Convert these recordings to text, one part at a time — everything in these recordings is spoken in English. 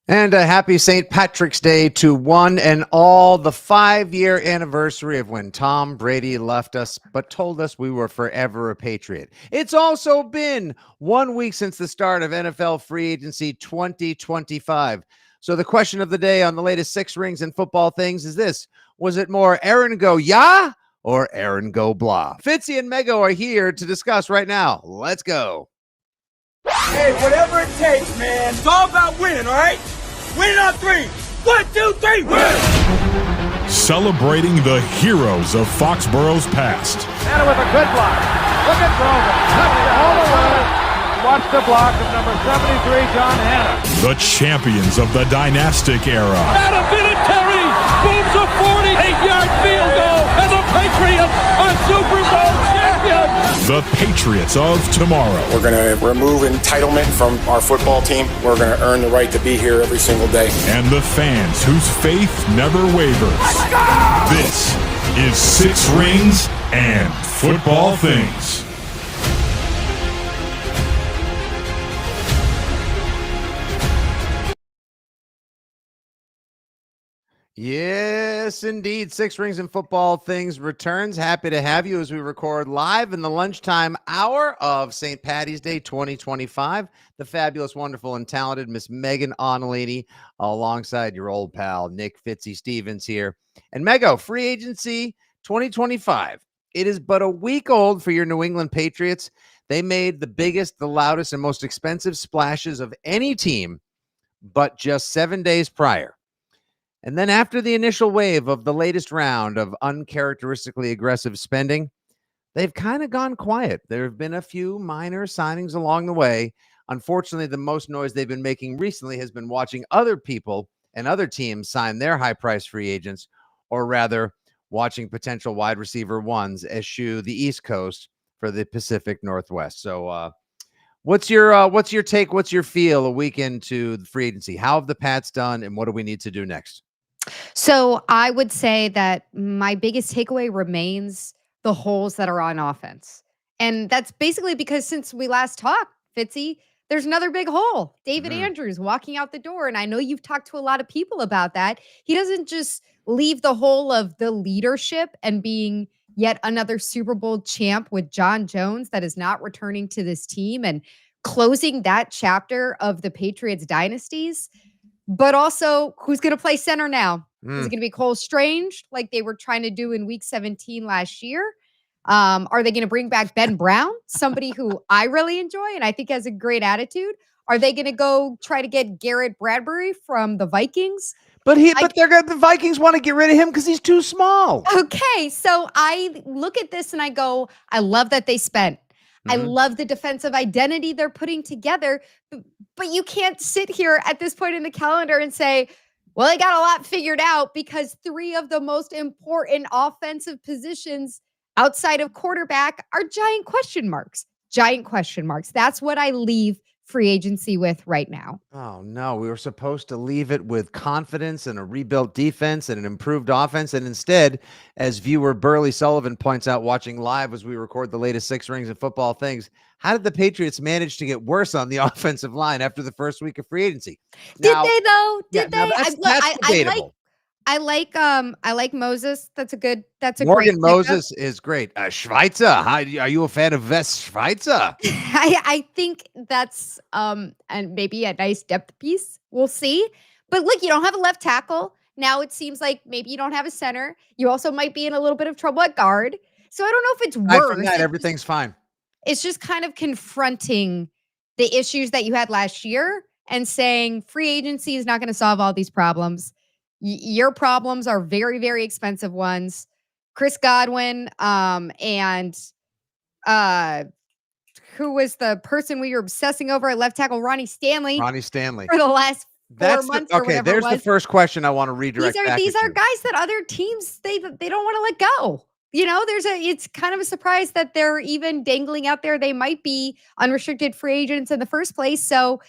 And a happy St. Patrick's Day to one and all, the 5-year anniversary of when Tom Brady left us, but told us we were forever a Patriot. It's also been 1 week since the start of NFL free agency 2025. So the question of the day on the latest Six Rings and Football Things is this: was it more Aaron go ya or Aaron go blah? Fitzy and Mego are here to discuss right now. Let's go. Hey, whatever it takes, man. It's all about winning, all right? Win on three. 1, 2, 3, win! Celebrating the heroes of Foxborough's past. And with a good block. Look at Grover. All the way. Watch the block of number 73, John Hanna. The champions of the dynastic era. Adam Vinatieri booms a 48-yard field goal, and the Patriots are Super Bowl champions. The Patriots of tomorrow. We're going to remove entitlement from our football team. We're going to earn the right to be here every single day. And the fans whose faith never wavers. This is Six Rings and Football Things. Yes, indeed. Six Rings and Football Things returns. Happy to have you as we record live in the lunchtime hour of St. Patty's Day 2025. The fabulous, wonderful, and talented Miss Megan Onalini alongside your old pal, Nick Fitzy Stevens here. And Mego, free agency 2025. It is but a week old for your New England Patriots. They made the biggest, the loudest, and most expensive splashes of any team, but just 7 days prior. And then after the initial wave of the latest round of uncharacteristically aggressive spending, they've kind of gone quiet. There have been a few minor signings along the way. Unfortunately, the most noise they've been making recently has been watching other people and other teams sign their high-priced free agents, or rather, watching potential wide receiver ones eschew the East Coast for the Pacific Northwest. So what's your take? What's your feel a week into the free agency? How have the Pats done, and what do we need to do next? So I would say that my biggest takeaway remains the holes that are on offense. And that's basically because since we last talked, Fitzy, there's another big hole. David Andrews walking out the door. And I know you've talked to a lot of people about that. He doesn't just leave the hole of the leadership and being yet another Super Bowl champ with John Jones that is not returning to this team and closing that chapter of the Patriots dynasties. But also, who's going to play center now? Is it going to be Cole Strange like they were trying to do in week 17 last year? Are they going to bring back Ben Brown, somebody who I really enjoy and I think has a great attitude? Are they going to go try to get Garrett Bradbury from the Vikings? But the Vikings want to get rid of him because he's too small. Okay, so I look at this and I go, I love that they spent. I love the defensive identity they're putting together, but you can't sit here at this point in the calendar and say, well, they got a lot figured out, because 3 of the most important offensive positions outside of quarterback are giant question marks. Giant question marks. That's what I leave free agency with right now. Oh, no. We were supposed to leave it with confidence and a rebuilt defense and an improved offense. And instead, as viewer Burley Sullivan points out watching live as we record the latest Six Rings and Football Things, how did the Patriots manage to get worse on the offensive line after the first week of free agency? Did they, though? Did they? That's debatable. I like Moses. That's a Morgan great Moses is great. Schweitzer, are you a fan of Wes Schweitzer? I think that's and maybe a nice depth piece. We'll see. But look, you don't have a left tackle. Now it seems like maybe you don't have a center. You also might be in a little bit of trouble at guard. So I don't know if it's worse. From that, everything's fine. It's just kind of confronting the issues that you had last year and saying free agency is not going to solve all these problems. Your problems are very, very expensive ones. Chris Godwin, and who was the person we were obsessing over at left tackle? Ronnie Stanley. For the last 4 months. Okay, there's the first question I want to redirect. These are guys that other teams they don't want to let go. You know, it's kind of a surprise that they're even dangling out there. They might be unrestricted free agents in the first place. So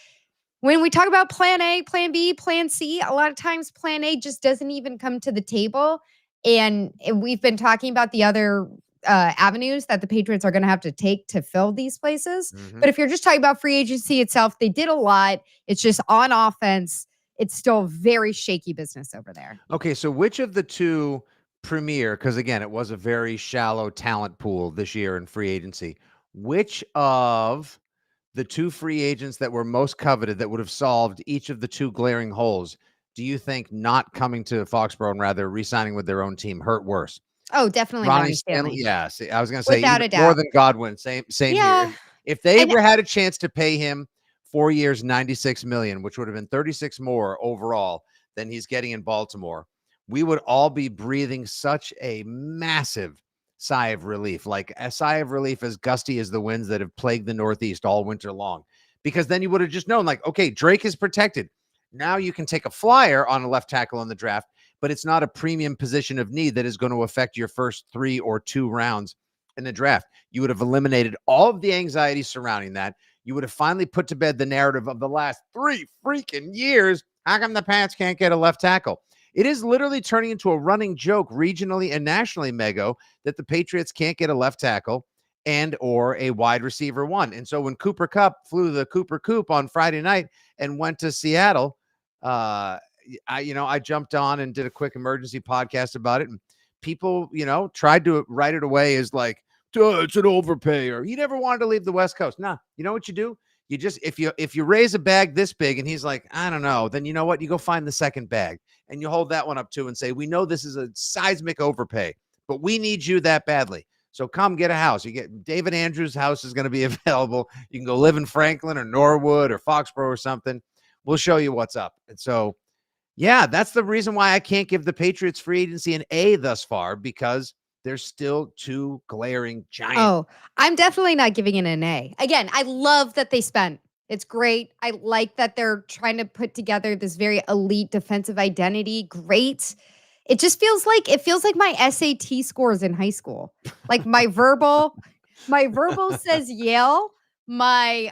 when we talk about plan A, plan B, plan C, a lot of times plan A just doesn't even come to the table. And we've been talking about the other avenues that the Patriots are going to have to take to fill these places. But if you're just talking about free agency itself, they did a lot. It's just on offense. it's still very shaky business over there. Okay, so which of the two premier, because again, it was a very shallow talent pool this year in free agency, which of the two free agents that were most coveted that would have solved each of the two glaring holes do you think not coming to Foxborough and rather re-signing with their own team hurt worse? Oh, definitely Ronnie Ronnie Stanley? Stanley. Yeah, see, I was going to say Without even a more doubt. than Godwin. Same here. Yeah. If they And ever had a chance to pay him 4 years, $96 million, which would have been 36 more overall than he's getting in Baltimore, we would all be breathing such a massive sigh of relief, like a sigh of relief as gusty as the winds that have plagued the Northeast all winter long. Because then you would have just known, like, okay, Drake is protected. Now you can take a flyer on a left tackle in the draft, but it's not a premium position of need that is going to affect your first 3 or 2 rounds in the draft. You would have eliminated all of the anxiety surrounding that. You would have finally put to bed the narrative of the last 3 freaking years. How come the Pats can't get a left tackle? It is literally turning into a running joke regionally and nationally, Mego, that the Patriots can't get a left tackle and or a wide receiver one. And so when Cooper Kupp flew the Cooper Coop on Friday night and went to Seattle, I jumped on and did a quick emergency podcast about it, and people, tried to write it away as like, it's an overpay, or he never wanted to leave the West Coast. Nah, you know what you do? You just, if you raise a bag this big and he's like, I don't know, then you know what? You go find the second bag and you hold that one up too and say, we know this is a seismic overpay, but we need you that badly. So come get a house. You get David Andrews' house is going to be available. You can go live in Franklin or Norwood or Foxborough or something. We'll show you what's up. And so, yeah, that's the reason why I can't give the Patriots free agency an A thus far, because there's still two glaring giants. Oh, I'm definitely not giving it an A. Again, I love that they spent. It's great. I like that they're trying to put together this very elite defensive identity. Great. It just feels like my SAT scores in high school. Like my verbal says Yale. My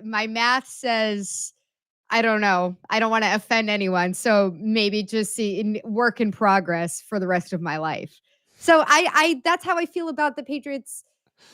math says, I don't know. I don't want to offend anyone. So maybe just see work in progress for the rest of my life. So I that's how I feel about the Patriots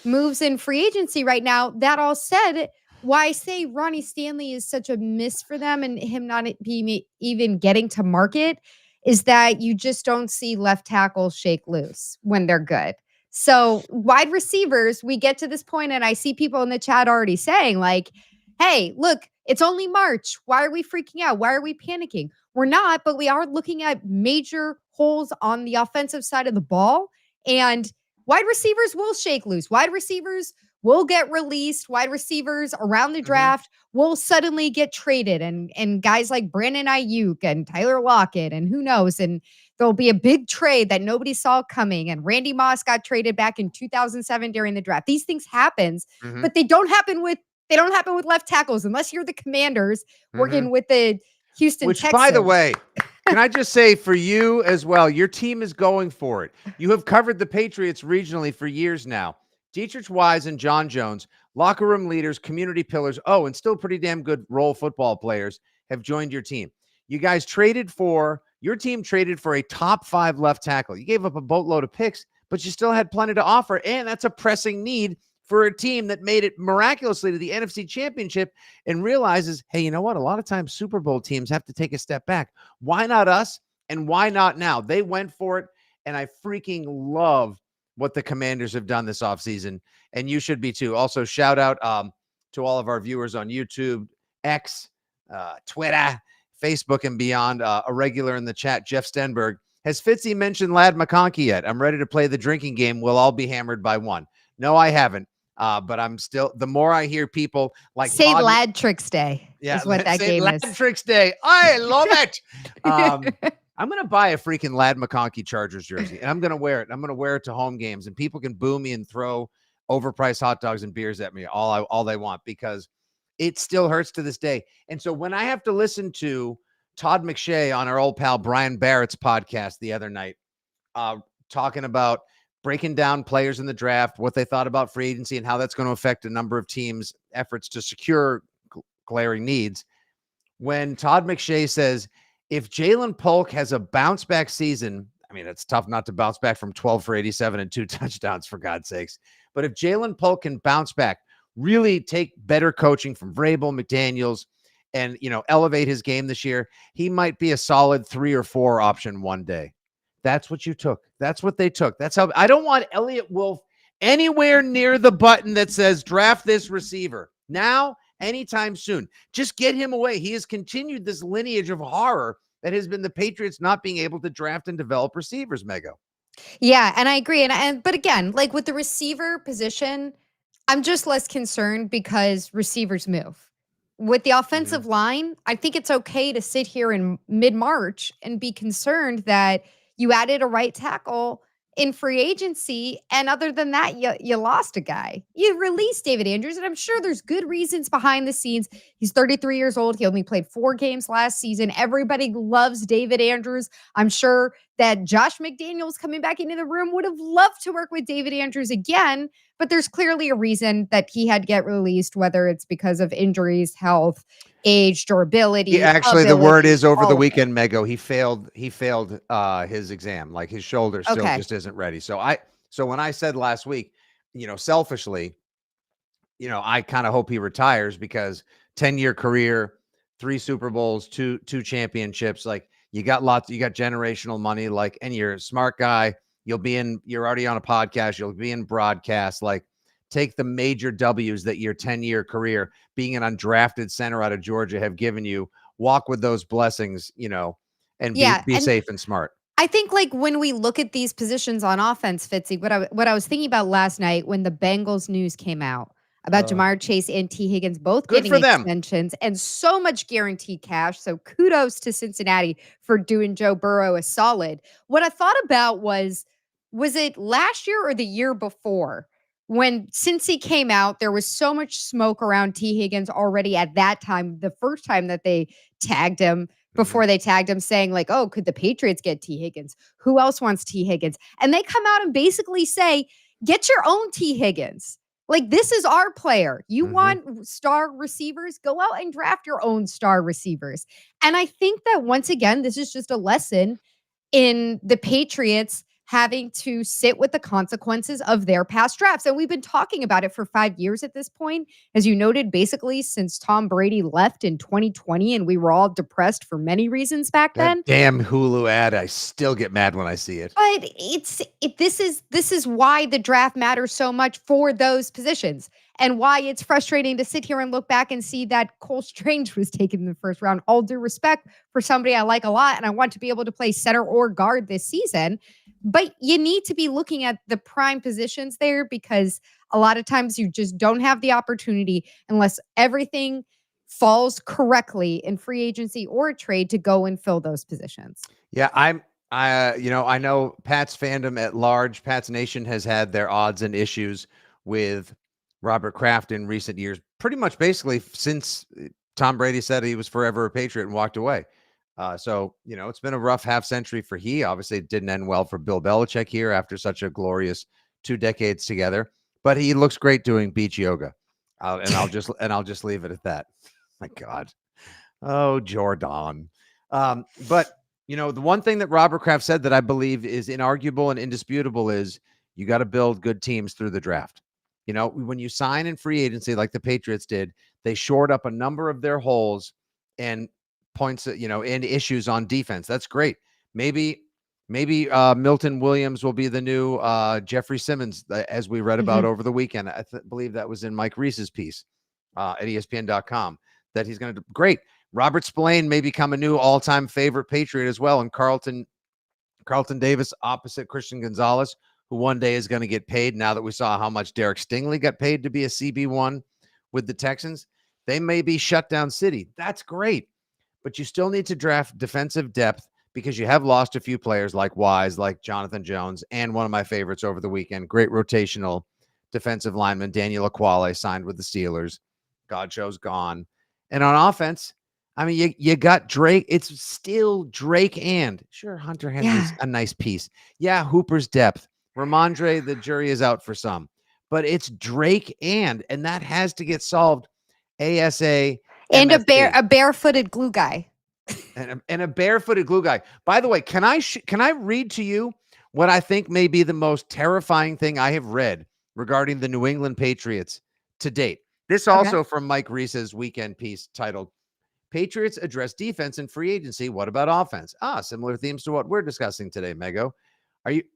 moves in free agency right now. That all said, why I say Ronnie Stanley is such a miss for them and him not being even getting to market is that you just don't see left tackles shake loose when they're good. So wide receivers, we get to this point and I see people in the chat already saying like, hey, look, it's only March. Why are we freaking out? Why are we panicking? We're not, but we are looking at major holes on the offensive side of the ball. And wide receivers will shake loose. Wide receivers will get released. Wide receivers around the draft will suddenly get traded. And guys like Brandon Ayuk and Tyler Lockett and who knows. And there'll be a big trade that nobody saw coming. And Randy Moss got traded back in 2007 during the draft. These things happen, but they don't happen with left tackles unless you're the Commanders working with the Houston Which, Texans. by the way, can I just say for you as well, your team is going for it. You have covered the Patriots regionally for years now. Dietrich Wise and John Jones, locker room leaders, community pillars, and still pretty damn good role football players have joined your team. You guys your team traded for a top 5 left tackle. You gave up a boatload of picks, but you still had plenty to offer, and that's a pressing need for a team that made it miraculously to the NFC Championship and realizes, hey, you know what? A lot of times Super Bowl teams have to take a step back. Why not us? And why not now? They went for it, and I freaking love what the Commanders have done this offseason, and you should be too. Also, shout out to all of our viewers on YouTube, X, Twitter, Facebook, and beyond. A regular in the chat, Jeff Stenberg. Has Fitzy mentioned Lad McConkey yet? I'm ready to play the drinking game. We'll all be hammered by one. No, I haven't. But I'm still, the more I hear people like say Lad Tricks Day is what that game Lad is. Tricks Day. I love it. I'm going to buy a freaking Lad McConkey Chargers jersey and I'm going to wear it. I'm going to wear it to home games and people can boo me and throw overpriced hot dogs and beers at me all they want because it still hurts to this day. And so when I have to listen to Todd McShay on our old pal Brian Barrett's podcast the other night, talking about breaking down players in the draft, what they thought about free agency and how that's going to affect a number of teams' efforts to secure glaring needs. When Todd McShay says, if Jalen Polk has a bounce back season, I mean, it's tough not to bounce back from 12 for 87 and 2 touchdowns for God's sakes. But if Jalen Polk can bounce back, really take better coaching from Vrabel, McDaniels, and, elevate his game this year, he might be a solid 3 or 4 option one day. That's what you took. That's what they took. That's how I don't want Elliott Wolf anywhere near the button that says draft this receiver now, anytime soon. Just get him away. He has continued this lineage of horror that has been the Patriots not being able to draft and develop receivers, Mego. Yeah, and I agree. But again, like with the receiver position, I'm just less concerned because receivers move. With the offensive line, I think it's okay to sit here in mid-March and be concerned that you added a right tackle in free agency, and other than that, you lost a guy. You released David Andrews, and I'm sure there's good reasons behind the scenes. He's 33 years old. He only played 4 games last season. Everybody loves David Andrews. I'm sure that Josh McDaniels coming back into the room would have loved to work with David Andrews again, but there's clearly a reason that he had to get released, whether it's because of injuries, health, age, durability. Actually, the word is over the all of it. weekend, Mego. He failed his exam. Like his shoulder still Okay. just isn't ready. So when I said last week, selfishly, I kind of hope he retires because 10-year career, 3 Super Bowls, two championships. Like you got generational money, like, and you're a smart guy. You're already on a podcast. You'll be in broadcast. Like, take the major W's that your 10-year career, being an undrafted center out of Georgia, have given you. Walk with those blessings, and be safe and smart. I think like when we look at these positions on offense, Fitzy, what I was thinking about last night when the Bengals news came out about Jamar Chase and T. Higgins both Good getting for them. extensions and so much guaranteed cash. So kudos to Cincinnati for doing Joe Burrow a solid. What I thought about was it last year or the year before? When Cincy came out, there was so much smoke around T. Higgins already at that time, the first time that they tagged him, before they tagged him, saying like, oh, could the Patriots get T. Higgins? Who else wants T. Higgins? And they come out and basically say, get your own T. Higgins. Like, this is our player. You want star receivers? Go out and draft your own star receivers. And I think that once again, this is just a lesson in the Patriots having to sit with the consequences of their past drafts. And we've been talking about it for 5 years at this point, as you noted, basically since Tom Brady left in 2020, and we were all depressed for many reasons back then. That damn Hulu ad, I still get mad when I see it. But this is why the draft matters so much for those positions, and why it's frustrating to sit here and look back and see that Cole Strange was taken in the first round. All due respect for somebody I like a lot, and I want to be able to play center or guard this season. But you need to be looking at the prime positions there, because a lot of times you just don't have the opportunity unless everything falls correctly in free agency or a trade to go and fill those positions. Yeah, I know Pat's fandom at large, Pat's Nation, has had their odds and issues with Robert Kraft in recent years, pretty much basically since Tom Brady said he was forever a Patriot and walked away. So, it's been a rough half century for he. Obviously, it didn't end well for Bill Belichick here after such a glorious 2 decades together. But he looks great doing beach yoga, and I'll just leave it at that. My God, oh Jordan. But the one thing that Robert Kraft said that I believe is inarguable and indisputable is you got to build good teams through the draft. When you sign in free agency like the Patriots did, they shored up a number of their holes and points, and issues on defense. That's great. Maybe Milton Williams will be the new Jeffrey Simmons, as we read about over the weekend. I believe that was in Mike Reese's piece at ESPN.com, that he's going to do great. Robert Spillane may become a new all-time favorite Patriot as well. And Carlton Davis opposite Christian Gonzalez, who one day is going to get paid now that we saw how much Derek Stingley got paid to be a CB1 with the Texans. They may be shutdown city. That's great. But you still need to draft defensive depth, because you have lost a few players like Wise, like Jonathan Jones, and one of my favorites over the weekend, great rotational defensive lineman, Daniel Aquale, signed with the Steelers. Godshow's gone. And on offense, I mean, you got Drake. It's still Drake and sure, Hunter Henry's a nice piece. Yeah, Hooper's depth. Ramondre, the jury is out for some. But it's Drake and that has to get solved ASA. And a barefooted glue guy. And a barefooted glue guy. By the way, can I read to you what I think may be the most terrifying thing I have read regarding the New England Patriots to date? This also from Mike Reese's weekend piece titled, Patriots address defense and free agency. What about offense? Similar themes to what we're discussing today, Mego.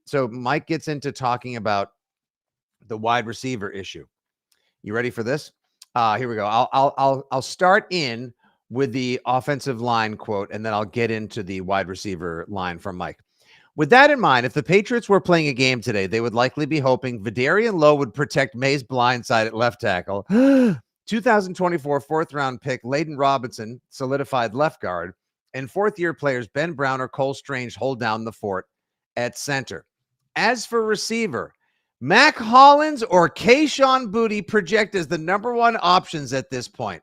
So Mike gets into talking about the wide receiver issue. You ready for this? Here we go. I'll start in with the offensive line quote, and then I'll get into the wide receiver line from Mike. With that in mind, if the Patriots were playing a game today, they would likely be hoping Vidarian Lowe would protect May's blind side at left tackle. 2024 fourth-round pick Layden Robinson solidified left guard, and fourth-year players Ben Brown or Cole Strange hold down the fort at center. As for receiver, Mac Hollins or Kayshon Boutte project as the number one options at this point.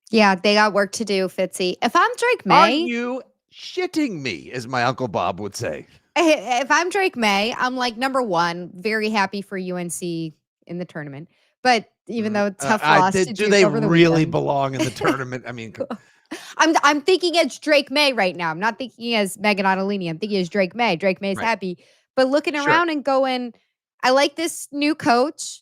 Yeah, they got work to do, Fitzy. If I'm Drake Are May, you shitting me, as my Uncle Bob would say? if I'm Drake May, I'm like, number one, very happy for UNC in the tournament. But even though tough loss to do Duke they over the really weekend. belong in the tournament? I mean, I'm thinking as Drake May right now. I'm not thinking as Megan Ottolini. I'm thinking as Drake May. Drake May's Right. happy. But looking Sure. around and going, I like this new coach.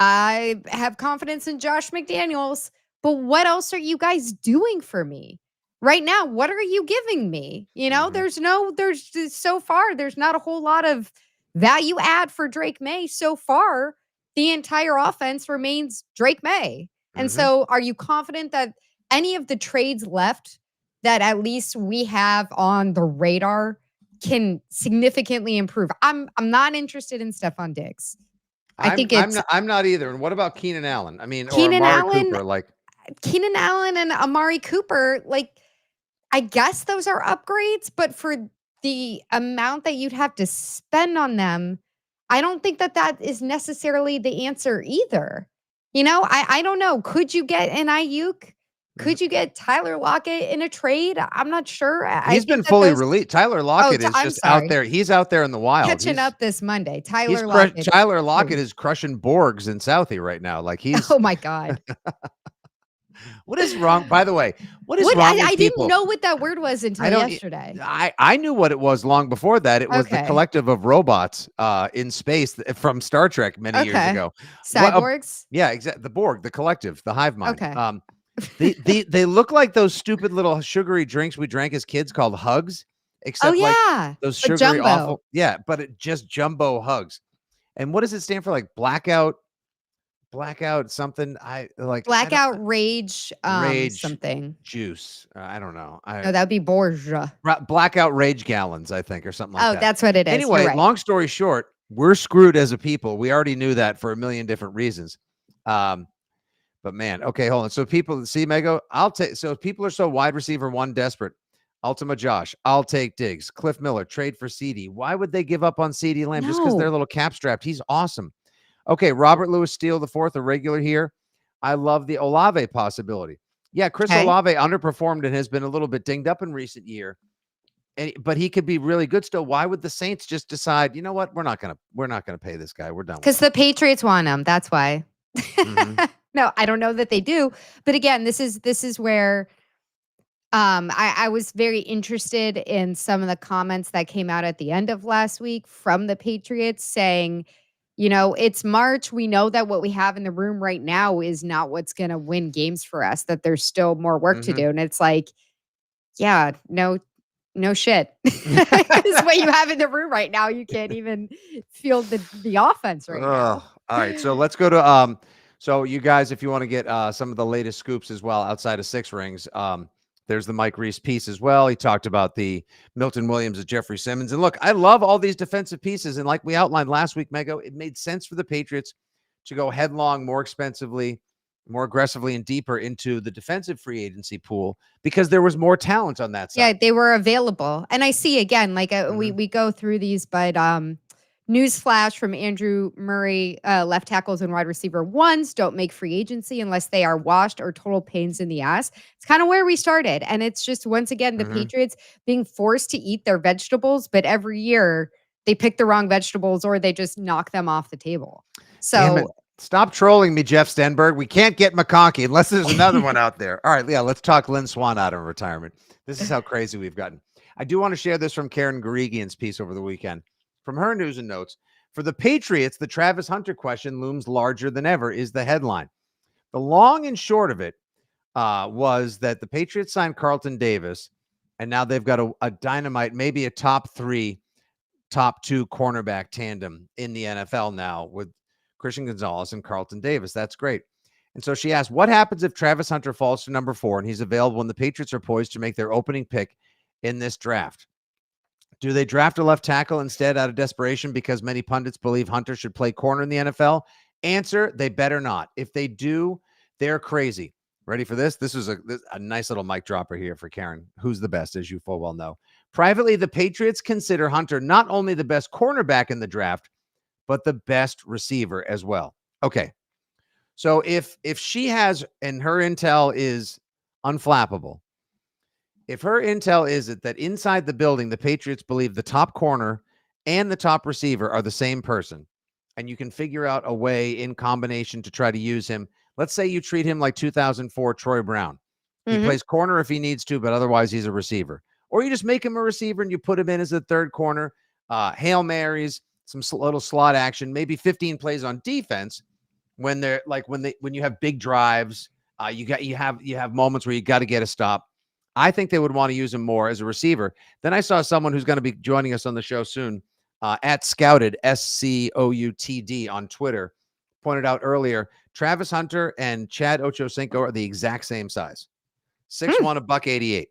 I have confidence in Josh McDaniels. But what else are you guys doing for me? Right now, what are you giving me? You know, Mhm. so far, there's not a whole lot of value add for Drake May. So far, the entire offense remains Drake May. And Mhm. so are you confident that any of the trades left that at least we have on the radar can significantly improve? I'm not interested in Stephon Diggs. I think it's I'm not either. And what about Keenan Allen? I mean, or Keenan Amari Allen. Cooper? Like, Keenan Allen and Amari Cooper, like, I guess those are upgrades, but for the amount that you'd have to spend on them, I don't think that is necessarily the answer either. You know, I don't know. Could you get an Ayuk? Could you get Tyler Lockett in a trade? I'm not sure. I he's think been that fully those released. Tyler Lockett is I'm just out sorry. there. He's out there in the wild. Catching up this Monday. He's Tyler Lockett. Tyler Lockett is crushing Borgs in Southie right now. Like he's Oh my God. what is wrong? By the way, what is What wrong with I people? didn't know what that word was until I don't. yesterday. I knew what it was long before that. It was the Okay. collective of robots in space from Star Trek many years Okay. ago. Cyborgs? Yeah, exactly. The Borg, the collective, the hive mind. Okay. They look like those stupid little sugary drinks we drank as kids called Hugs, Oh except like yeah. those But sugary jumbo. awful. Yeah, but it just jumbo Hugs. And what does it stand for? Like blackout something. I don't- Blackout rage rage something. juice. I don't know. No, that'd be Borgia. Blackout rage gallons, I think, or something like Oh, that. that's what it is. Anyway, You're right. long story short, we're screwed as a people. We already knew that for a million different reasons. But man, okay, hold on. So people see Mego, I'll take. So if people are so wide receiver one desperate, Ultima Josh, I'll take Diggs. Cliff Miller, trade for CD. Why would they give up on CD Lamb just because they're a No. little cap strapped? He's awesome. Okay, Robert Louis Steele the fourth, a regular here. I love the Olave possibility. Yeah, Chris Okay. Olave underperformed and has been a little bit dinged up in recent year. But he could be really good still. Why would the Saints just decide, you know what, we're not gonna pay this guy. We're done. Because the Patriots want him. That's why. Mhm. No, I don't know that they do. But again, this is where I was very interested in some of the comments that came out at the end of last week from the Patriots saying, you know, it's March. We know that what we have in the room right now is not what's going to win games for us, that there's still more work to Mhm. do. And it's like, yeah, no shit. Because what you have in the room right now, you can't even field the offense right now. All right, so let's go to so you guys, if you want to get some of the latest scoops as well outside of Six Rings, there's the Mike Reese piece as well. He talked about the Milton Williams and Jeffrey Simmons. And look, I love all these defensive pieces. And like we outlined last week, Mego, it made sense for the Patriots to go headlong, more expensively, more aggressively, and deeper into the defensive free agency pool because there was more talent on that side. Yeah, they were available. And I see again, like Mhm. we go through these, but newsflash from Andrew Murray, left tackles and wide receiver ones don't make free agency unless they are washed or total pains in the ass. It's kind of where we started. And it's just, once again, the Mhm. Patriots being forced to eat their vegetables, but every year they pick the wrong vegetables or they just knock them off the table. Damn it. So Stop trolling me, Jeff Stenberg. We can't get McConkey unless there's another one out there. All right, yeah, let's talk Lynn Swan out of retirement. This is how crazy we've gotten. I do want to share this from Karen Garigian's piece over the weekend. From her news and notes, for the Patriots, the Travis Hunter question looms larger than ever is the headline. The long and short of it, was that the Patriots signed Carlton Davis, and now they've got a dynamite, maybe a top 2 cornerback tandem in the NFL now with Christian Gonzalez and Carlton Davis. That's great. And so she asked, what happens if Travis Hunter falls to number 4 and he's available when the Patriots are poised to make their opening pick in this draft? Do they draft a left tackle instead out of desperation because many pundits believe Hunter should play corner in the NFL? Answer, they better not. If they do, they're crazy. Ready for this? This is a nice little mic dropper here for Karen, who's the best, as you full well know. Privately, the Patriots consider Hunter not only the best cornerback in the draft, but the best receiver as well. Okay. So if she has, and her intel is unflappable, if her intel is that inside the building, the Patriots believe the top corner and the top receiver are the same person, and you can figure out a way in combination to try to use him. Let's say you treat him like 2004 Troy Brown. He plays corner if he needs to, but otherwise he's a receiver. Or you just make him a receiver and you put him in as a third corner, Hail Marys, some little slot action, maybe 15 plays on defense when they're like when you have big drives, you have moments where you got to get a stop. I think they would want to use him more as a receiver. Then I saw someone who's going to be joining us on the show soon, at Scouted, SCOUTD on Twitter, pointed out earlier, Travis Hunter and Chad Ochocinco are the exact same size. 6'1", $188.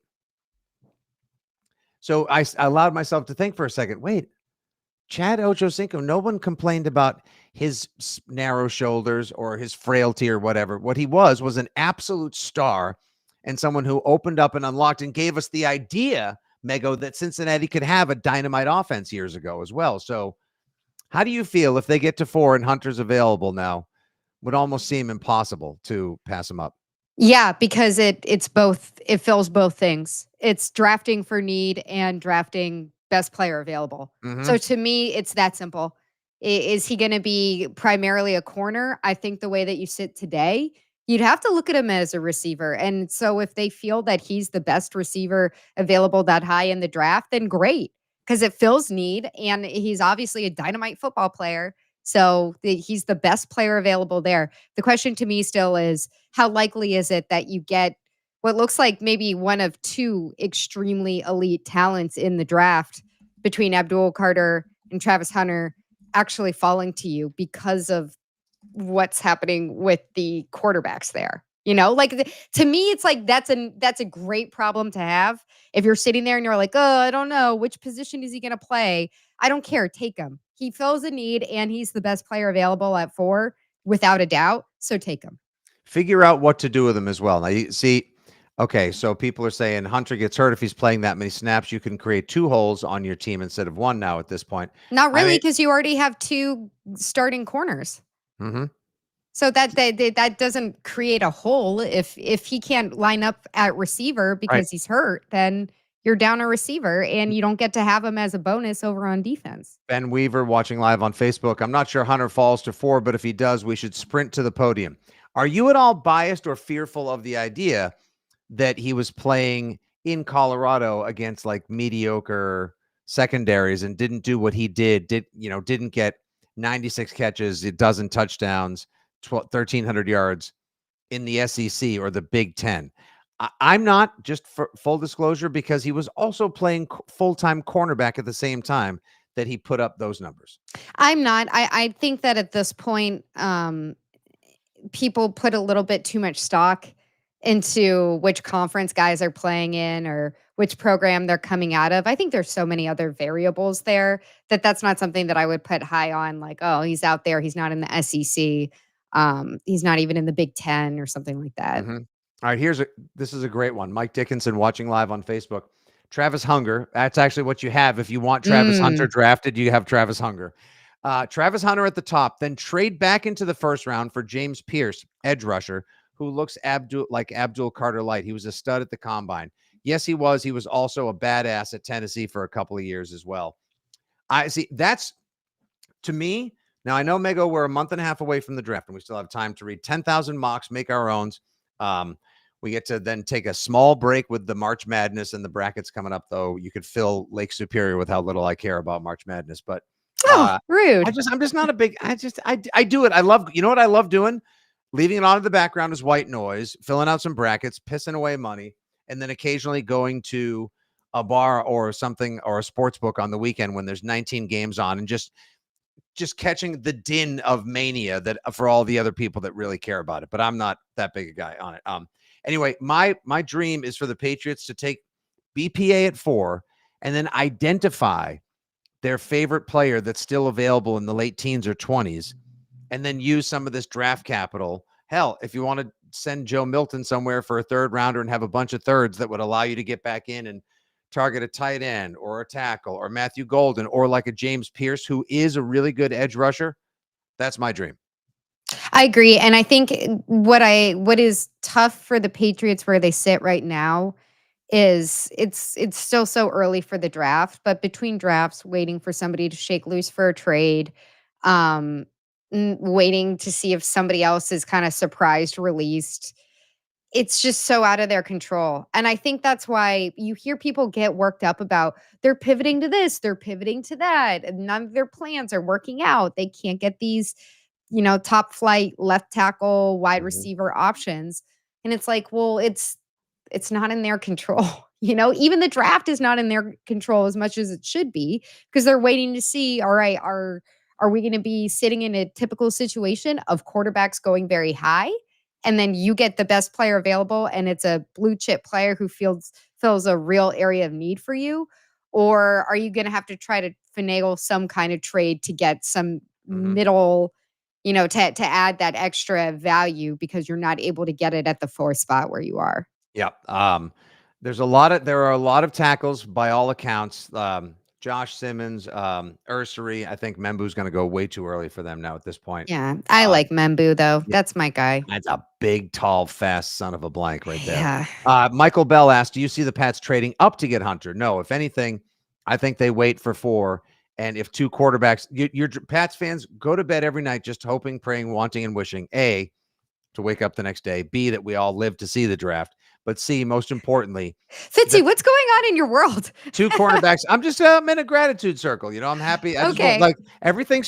So I allowed myself to think for a second, wait, Chad Ochocinco, no one complained about his narrow shoulders or his frailty or whatever. What he was an absolute star and someone who opened up and unlocked and gave us the idea, Mego, that Cincinnati could have a dynamite offense years ago as well. So how do you feel if they get to 4 and Hunter's available now? Would almost seem impossible to pass him up. Yeah, because it's both. It fills both things. It's drafting for need and drafting best player available. So to me, it's that simple. Is he going to be primarily a corner? I think the way that you sit today, you'd have to look at him as a receiver. And so if they feel that he's the best receiver available that high in the draft, then great, because it fills need. And he's obviously a dynamite football player. So he's the best player available there. The question to me still is, how likely is it that you get what looks like maybe one of 2 extremely elite talents in the draft between Abdul Carter and Travis Hunter actually falling to you because of what's happening with the quarterbacks there? You know, like to me, it's like that's a great problem to have. If you're sitting there and you're like, oh, I don't know, which position is he going to play? I don't care. Take him. He fills a need and he's the best player available at 4 without a doubt. So take him. Figure out what to do with him as well. Now you see, okay, so people are saying Hunter gets hurt if he's playing that many snaps. You can create 2 holes on your team instead of 1 now at this point. Not really, because you already have 2 starting corners. So that doesn't create a hole. If he can't line up at receiver because he's hurt, then you're down a receiver and you don't get to have him as a bonus over on defense. Ben Weaver watching live on Facebook. I'm not sure Hunter falls to 4, but if he does, we should sprint to the podium. Are you at all biased or fearful of the idea that he was playing in Colorado against like mediocre secondaries and didn't do what he didn't get 96 catches, a dozen touchdowns, 1,300 yards in the SEC or the Big Ten? I'm not, just for full disclosure, because he was also playing full-time cornerback at the same time that he put up those numbers. I'm not. I think that at this point, people put a little bit too much stock into which conference guys are playing in or which program they're coming out of. I think there's so many other variables there that's not something that I would put high on, like, oh, he's out there, he's not in the SEC. He's not even in the Big Ten or something like that. All right, this is a great one. Mike Dickinson watching live on Facebook. Travis Hunger. That's actually what you have. If you want Travis Hunter drafted, you have Travis Hunger. Travis Hunter at the top, then trade back into the first round for James Pierce, edge rusher, who looks like Abdul Carter Light. He was a stud at the combine. Yes, he was. He was also a badass at Tennessee for a couple of years as well. I see. That's, to me, now I know, Mego, we're a month and a half away from the draft, and we still have time to read 10,000 mocks, make our own. We get to then take a small break with the March Madness and the brackets coming up, though. You could fill Lake Superior with how little I care about March Madness, but rude. I'm just not a big, I do it. I love, you know what I love doing? leaving it on in the background as white noise, filling out some brackets, pissing away money, and then occasionally going to a bar or something or a sports book on the weekend when there's 19 games on and just catching the din of mania that for all the other people that really care about it. But I'm not that big a guy on it. Anyway, my dream is for the Patriots to take BPA at 4 and then identify their favorite player that's still available in the late teens or 20s, and then use some of this draft capital. Hell, if you want to send Joe Milton somewhere for a third rounder and have a bunch of thirds that would allow you to get back in and target a tight end or a tackle or Matthew Golden or like a James Pierce, who is a really good edge rusher, that's my dream. I agree. And I think what is tough for the Patriots where they sit right now is it's still so early for the draft, but between drafts, waiting for somebody to shake loose for a trade, um, waiting to see if somebody else is kind of surprised released. It's just so out of their control. And I think that's why you hear people get worked up about they're pivoting to this, they're pivoting to that, and none of their plans are working out. They can't get these, top flight left tackle, wide receiver options. And it's like, well, it's not in their control. Even the draft is not in their control as much as it should be because they're waiting to see, all right, are we going to be sitting in a typical situation of quarterbacks going very high? And then you get the best player available and it's a blue chip player who fills a real area of need for you? Or are you going to have to try to finagle some kind of trade to get some middle, to add that extra value because you're not able to get it at the 4 spot where you are? Yeah. There are a lot of tackles by all accounts. Josh Simmons, Ursary. I think Membu's going to go way too early for them now at this point. Yeah, I like Membu though. Yeah. That's my guy. That's a big, tall, fast son of a blank right there. Yeah. Michael Bell asked, do you see the Pats trading up to get Hunter? No. If anything, I think they wait for 4. And if 2 quarterbacks, your Pats fans go to bed every night just hoping, praying, wanting, and wishing, A, to wake up the next day, B, that we all live to see the draft, but C, most importantly, Fitzy, what's going on in your world? 2 cornerbacks. I'm in a gratitude circle. I'm happy. I just want, like, everything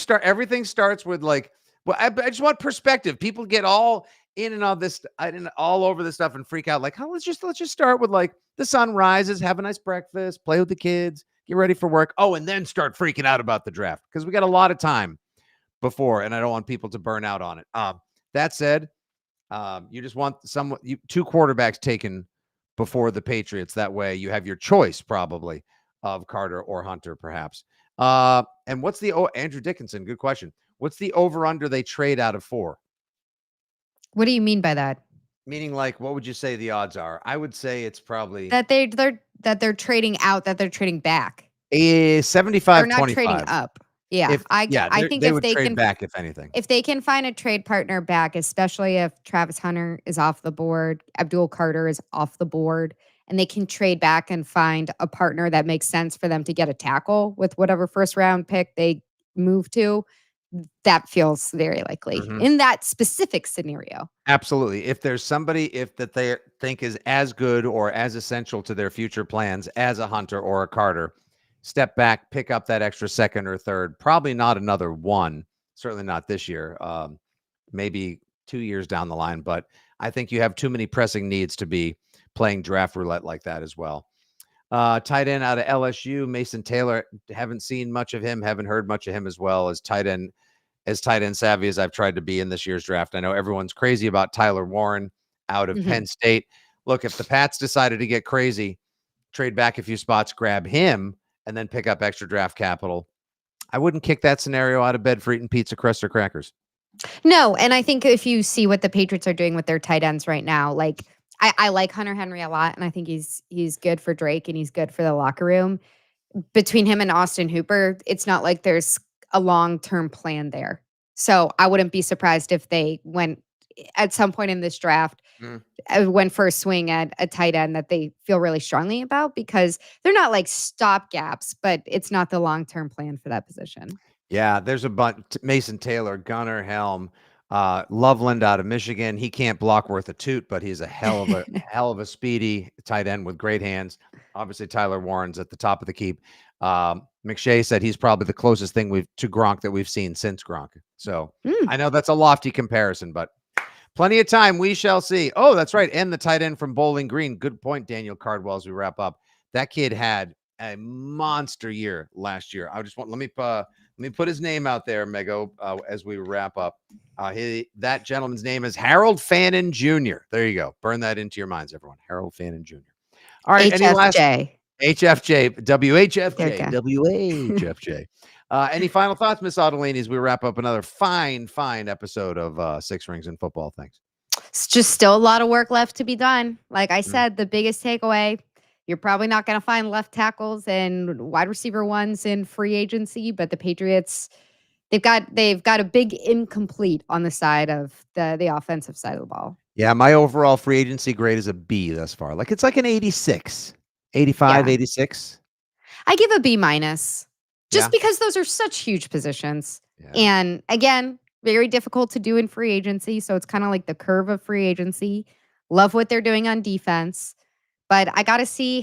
starts with like, well, I just want perspective. People get all in and all this, all over this stuff and freak out. Like, let's just start with like the sun rises, have a nice breakfast, play with the kids, get ready for work. Oh, and then start freaking out about the draft because we got a lot of time before, and I don't want people to burn out on it. That said, you just want 2 quarterbacks taken before the Patriots. That way you have your choice probably of Carter or Hunter, perhaps. And what's Andrew Dickinson? Good question. What's the over under they trade out of 4? What do you mean by that? Meaning, like, what would you say the odds are? I would say it's probably that they're trading out, that they're trading back. 75. They're not trading up. Yeah, I think they if would they trade can back, if anything, if they can find a trade partner back, especially if Travis Hunter is off the board, Abdul Carter is off the board, and they can trade back and find a partner that makes sense for them to get a tackle with whatever first round pick they move to, that feels very likely in that specific scenario. Absolutely. If there's somebody that they think is as good or as essential to their future plans as a Hunter or a Carter, step back, pick up that extra second or third. Probably not another one. Certainly not this year. Maybe 2 years down the line. But I think you have too many pressing needs to be playing draft roulette like that as well. Tight end out of LSU, Mason Taylor. Haven't seen much of him. Haven't heard much of him as well as tight end savvy as I've tried to be in this year's draft. I know everyone's crazy about Tyler Warren out of Penn State. Look, if the Pats decided to get crazy, trade back a few spots, grab him, and then pick up extra draft capital, I wouldn't kick that scenario out of bed for eating pizza crust or crackers. No, and I think if you see what the Patriots are doing with their tight ends right now, like I like Hunter Henry a lot, and I think he's good for Drake and he's good for the locker room. Between him and Austin Hooper, it's not like there's a long-term plan there. So I wouldn't be surprised if they went at some point in this draft, went for a swing at a tight end that they feel really strongly about, because they're not like stopgaps, but it's not the long-term plan for that position. Yeah, there's a bunch. Mason Taylor, Gunnar Helm, Loveland out of Michigan. He can't block worth a toot, but he's a hell of a speedy tight end with great hands. Obviously, Tyler Warren's at the top of the keep. McShay said he's probably the closest thing to Gronk that we've seen since Gronk. So I know that's a lofty comparison, but Plenty of time. We shall see. Oh, that's right. And the tight end from Bowling Green. Good point, Daniel Cardwell, as we wrap up. That kid had a monster year last year. Let me put his name out there, Mego, as we wrap up. That gentleman's name is Harold Fannin Jr. There you go. Burn that into your minds, everyone. Harold Fannin Jr. All right. Any last HFJ, WHFJ, WHFJ. Any final thoughts, Miss Ottolini, as we wrap up another fine episode of Six Rings and Football Things? It's just still a lot of work left to be done. Like I said, the biggest takeaway, you're probably not going to find left tackles and wide receiver ones in free agency, but the Patriots, they've got a big incomplete on the side of the offensive side of the ball. Yeah, my overall free agency grade is a B thus far. Like it's like an 86, 85, 86. I give a B minus just because those are such huge positions. Yeah. And again, very difficult to do in free agency. So it's kind of like the curve of free agency. Love what they're doing on defense, but I got to see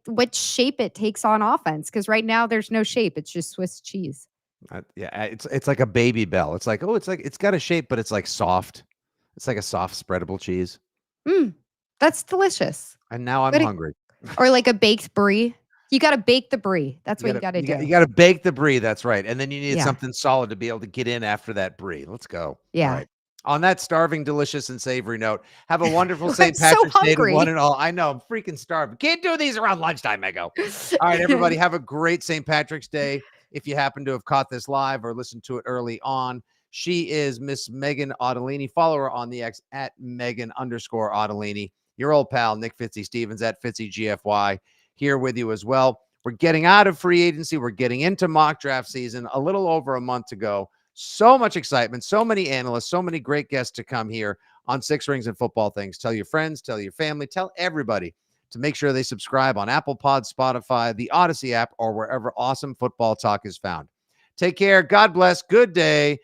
what shape it takes on offense. Cause right now there's no shape. It's just Swiss cheese. It's like a Baby Bell. It's like, it's got a shape, but it's like soft. It's like a soft spreadable cheese. That's delicious. And now I'm hungry. Or like a baked brie. You got to bake the brie. That's what you got to do. You got to bake the brie. That's right. And then you need something solid to be able to get in after that brie. Let's go. Yeah. All right. On that starving, delicious, and savory note, have a wonderful St. Patrick's Day to one and all. I know, I'm freaking starving. Can't do these around lunchtime, Mego. All right, everybody, have a great St. Patrick's Day. If you happen to have caught this live or listened to it early on, she is Miss Megan Ottolini. Follow her on the X at Megan_Ottolini. Your old pal, Nick Fitzy Stevens at FitzyGFY, here with you as well. We're getting out of free agency. We're getting into mock draft season a little over a month to go. So much excitement, so many analysts, so many great guests to come here on Six Rings and Football Things. Tell your friends, tell your family, tell everybody to make sure they subscribe on Apple Pod, Spotify, the Odyssey app, or wherever awesome football talk is found. Take care. God bless. Good day.